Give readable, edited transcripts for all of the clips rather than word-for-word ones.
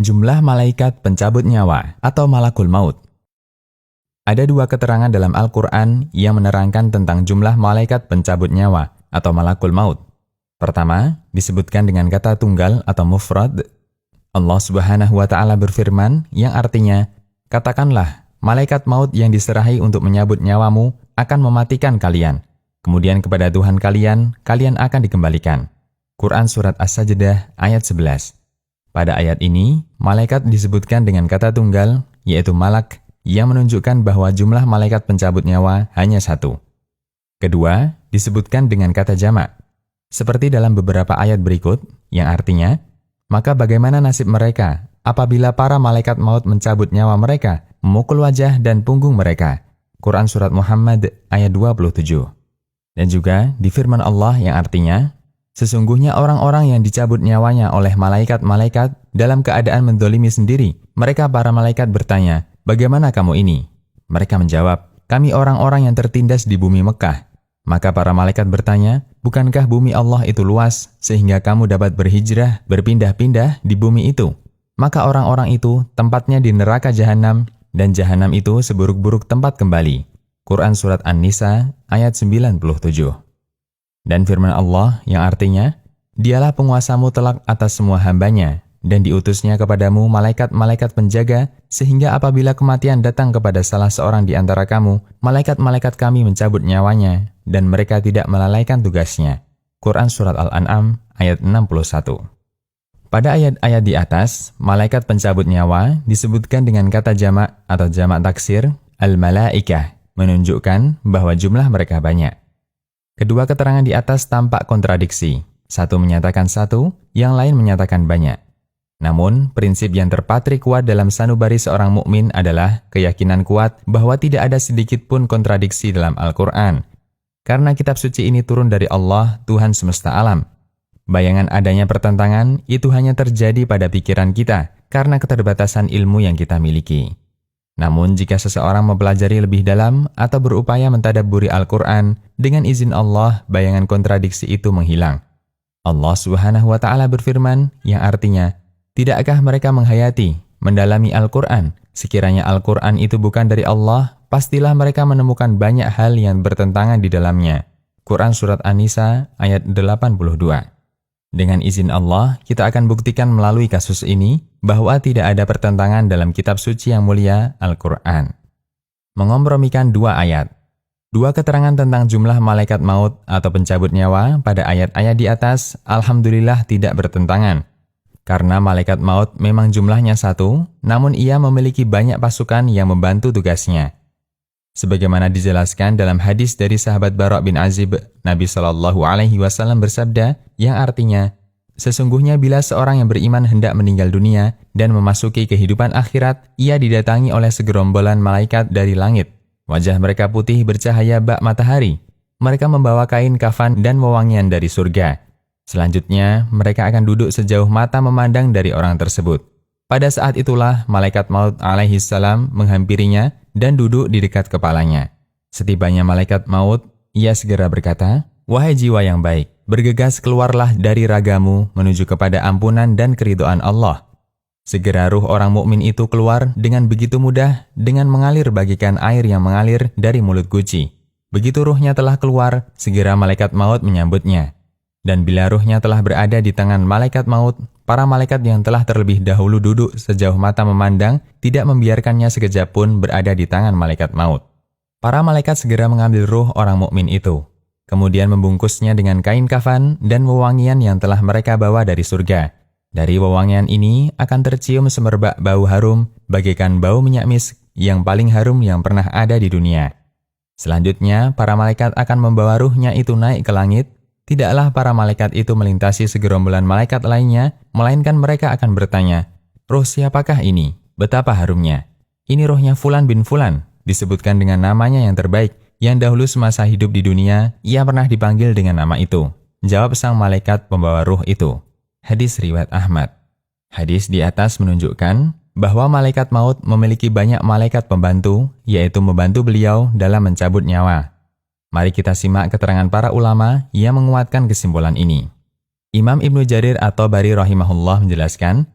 Jumlah malaikat pencabut nyawa atau malakul maut. Ada dua keterangan dalam Al-Quran yang menerangkan tentang jumlah malaikat pencabut nyawa atau malakul maut. Pertama, disebutkan dengan kata tunggal atau mufrad. Allah Subhanahu wa Ta'ala berfirman yang artinya, "Katakanlah, malaikat maut yang diserahi untuk menyabut nyawamu akan mematikan kalian. Kemudian kepada Tuhan kalian akan dikembalikan." Quran Surat As-Sajdah ayat 11. Pada ayat ini, malaikat disebutkan dengan kata tunggal, yaitu malak, yang menunjukkan bahwa jumlah malaikat pencabut nyawa hanya satu. Kedua, disebutkan dengan kata jamak, seperti dalam beberapa ayat berikut, yang artinya, maka bagaimana nasib mereka apabila para malaikat maut mencabut nyawa mereka, memukul wajah dan punggung mereka. Quran Surat Muhammad ayat 27. Dan juga di firman Allah yang artinya, sesungguhnya orang-orang yang dicabut nyawanya oleh malaikat-malaikat dalam keadaan mendolimi sendiri, mereka para malaikat bertanya, "Bagaimana kamu ini?" Mereka menjawab, "Kami orang-orang yang tertindas di bumi Mekah." Maka para malaikat bertanya, "Bukankah bumi Allah itu luas, sehingga kamu dapat berhijrah, berpindah-pindah di bumi itu?" Maka orang-orang itu tempatnya di neraka Jahanam, dan Jahanam itu seburuk-buruk tempat kembali. Quran Surat An-Nisa ayat 97. Dan firman Allah yang artinya, "Dialah penguasa mutlak atas semua hambanya, dan diutusnya kepadamu malaikat-malaikat penjaga, sehingga apabila kematian datang kepada salah seorang di antara kamu, malaikat-malaikat kami mencabut nyawanya, dan mereka tidak melalaikan tugasnya." Quran Surat Al-An'am ayat 61. Pada ayat-ayat di atas, malaikat pencabut nyawa disebutkan dengan kata jamak atau jamak taksir, al-malaikah, menunjukkan bahwa jumlah mereka banyak. Kedua keterangan di atas tampak kontradiksi. Satu menyatakan satu, yang lain menyatakan banyak. Namun, prinsip yang terpatri kuat dalam sanubari seorang mukmin adalah keyakinan kuat bahwa tidak ada sedikit pun kontradiksi dalam Al-Quran. Karena kitab suci ini turun dari Allah, Tuhan semesta alam. Bayangan adanya pertentangan itu hanya terjadi pada pikiran kita karena keterbatasan ilmu yang kita miliki. Namun, jika seseorang mempelajari lebih dalam atau berupaya mentadabburi Al-Quran, dengan izin Allah, bayangan kontradiksi itu menghilang. Allah Subhanahu wa Ta'ala berfirman yang artinya, "Tidakkah mereka menghayati, mendalami Al-Quran? Sekiranya Al-Quran itu bukan dari Allah, pastilah mereka menemukan banyak hal yang bertentangan di dalamnya." Quran Surat An-Nisa ayat 82. Dengan izin Allah, kita akan buktikan melalui kasus ini bahwa tidak ada pertentangan dalam kitab suci yang mulia, Al-Quran. Mengompromikan dua ayat. Dua keterangan tentang jumlah malaikat maut atau pencabut nyawa pada ayat-ayat di atas, alhamdulillah tidak bertentangan. Karena malaikat maut memang jumlahnya satu, namun ia memiliki banyak pasukan yang membantu tugasnya. Sebagaimana dijelaskan dalam hadis dari sahabat Bara' bin Azib, Nabi SAW bersabda, yang artinya, "Sesungguhnya bila seorang yang beriman hendak meninggal dunia dan memasuki kehidupan akhirat, ia didatangi oleh segerombolan malaikat dari langit. Wajah mereka putih bercahaya bak matahari. Mereka membawa kain kafan dan wewangian dari surga. Selanjutnya, mereka akan duduk sejauh mata memandang dari orang tersebut. Pada saat itulah, malaikat maut alaihissalam menghampirinya dan duduk di dekat kepalanya. Setibanya malaikat maut, ia segera berkata, 'Wahai jiwa yang baik, bergegas keluarlah dari ragamu menuju kepada ampunan dan keridhaan Allah.' Segera ruh orang mukmin itu keluar dengan begitu mudah, dengan mengalir bagikan air yang mengalir dari mulut guci. Begitu ruhnya telah keluar, segera malaikat maut menyambutnya. Dan bila ruhnya telah berada di tangan malaikat maut, para malaikat yang telah terlebih dahulu duduk sejauh mata memandang tidak membiarkannya sekejap pun berada di tangan malaikat maut. Para malaikat segera mengambil ruh orang mukmin itu, kemudian membungkusnya dengan kain kafan dan wewangian yang telah mereka bawa dari surga. Dari wewangian ini akan tercium semerbak bau harum, bagaikan bau minyak misk yang paling harum yang pernah ada di dunia. Selanjutnya, para malaikat akan membawa ruhnya itu naik ke langit. Tidaklah para malaikat itu melintasi segerombolan malaikat lainnya, melainkan mereka akan bertanya, "Ruh siapakah ini? Betapa harumnya." "Ini ruhnya Fulan bin Fulan," disebutkan dengan namanya yang terbaik, yang dahulu semasa hidup di dunia, ia pernah dipanggil dengan nama itu. Jawab sang malaikat pembawa ruh itu. Hadis riwayat Ahmad. Hadis di atas menunjukkan bahwa malaikat maut memiliki banyak malaikat pembantu, yaitu membantu beliau dalam mencabut nyawa. Mari kita simak keterangan para ulama yang menguatkan kesimpulan ini. Imam Ibnu Jarir at-Tabari rahimahullah menjelaskan,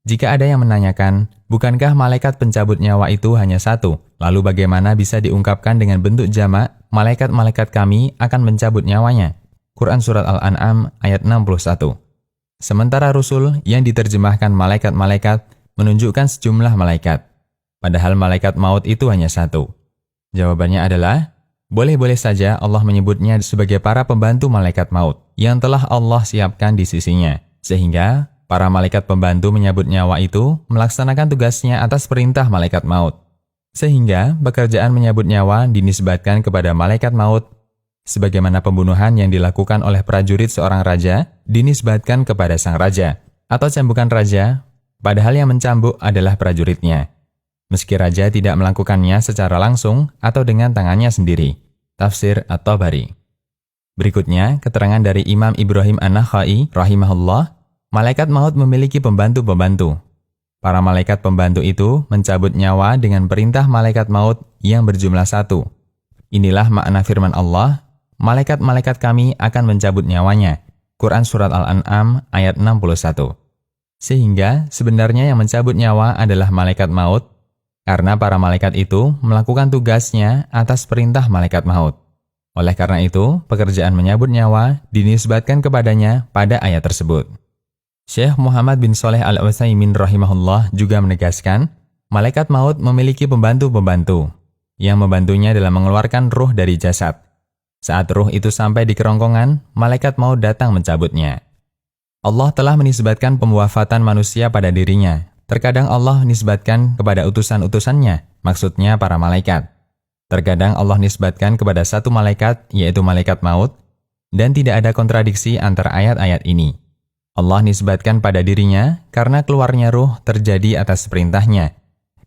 Jika ada yang menanyakan, bukankah malaikat pencabut nyawa itu hanya satu? Lalu bagaimana bisa diungkapkan dengan bentuk jamak, malaikat-malaikat kami akan mencabut nyawanya? Quran Surat Al-An'am ayat 61. Sementara Rusul yang diterjemahkan malaikat-malaikat menunjukkan sejumlah malaikat. Padahal malaikat maut itu hanya satu. Jawabannya adalah, boleh-boleh saja Allah menyebutnya sebagai para pembantu malaikat maut yang telah Allah siapkan di sisinya. Sehingga para malaikat pembantu menyabut nyawa itu melaksanakan tugasnya atas perintah malaikat maut. Sehingga pekerjaan menyabut nyawa dinisbatkan kepada malaikat maut, sebagaimana pembunuhan yang dilakukan oleh prajurit seorang raja dinisbatkan kepada sang raja, atau cambukan raja, padahal yang mencambuk adalah prajuritnya. Meski raja tidak melakukannya secara langsung atau dengan tangannya sendiri. Tafsir At-Tabari. Berikutnya, keterangan dari Imam Ibrahim An-Nakhai rahimahullah, malaikat maut memiliki pembantu-pembantu. Para malaikat pembantu itu mencabut nyawa dengan perintah malaikat maut yang berjumlah satu. Inilah makna firman Allah, malaikat-malaikat kami akan mencabut nyawanya. Quran Surat Al-An'am ayat 61. Sehingga sebenarnya yang mencabut nyawa adalah malaikat maut, karena para malaikat itu melakukan tugasnya atas perintah malaikat maut. Oleh karena itu, pekerjaan menyabut nyawa dinisbatkan kepadanya pada ayat tersebut. Syekh Muhammad bin Shalih Al-Utsaimin rahimahullah juga menegaskan, malaikat maut memiliki pembantu-pembantu yang membantunya dalam mengeluarkan ruh dari jasad. Saat ruh itu sampai di kerongkongan, malaikat maut datang mencabutnya. Allah telah menisbatkan pemwafatan manusia pada dirinya. Terkadang Allah menisbatkan kepada utusan-utusannya, maksudnya para malaikat. Terkadang Allah nisbatkan kepada satu malaikat, yaitu malaikat maut, dan tidak ada kontradiksi antara ayat-ayat ini. Allah nisbatkan pada dirinya karena keluarnya ruh terjadi atas perintahnya.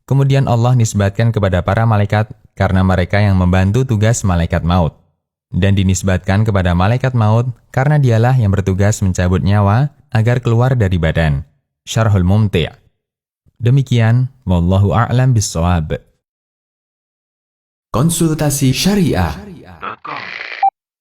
Kemudian Allah nisbatkan kepada para malaikat karena mereka yang membantu tugas malaikat maut. Dan dinisbatkan kepada malaikat maut karena dialah yang bertugas mencabut nyawa agar keluar dari badan. Syarhul Mumti'. Demikian, wallahu a'lam bishawab. Konsultasi Syariah.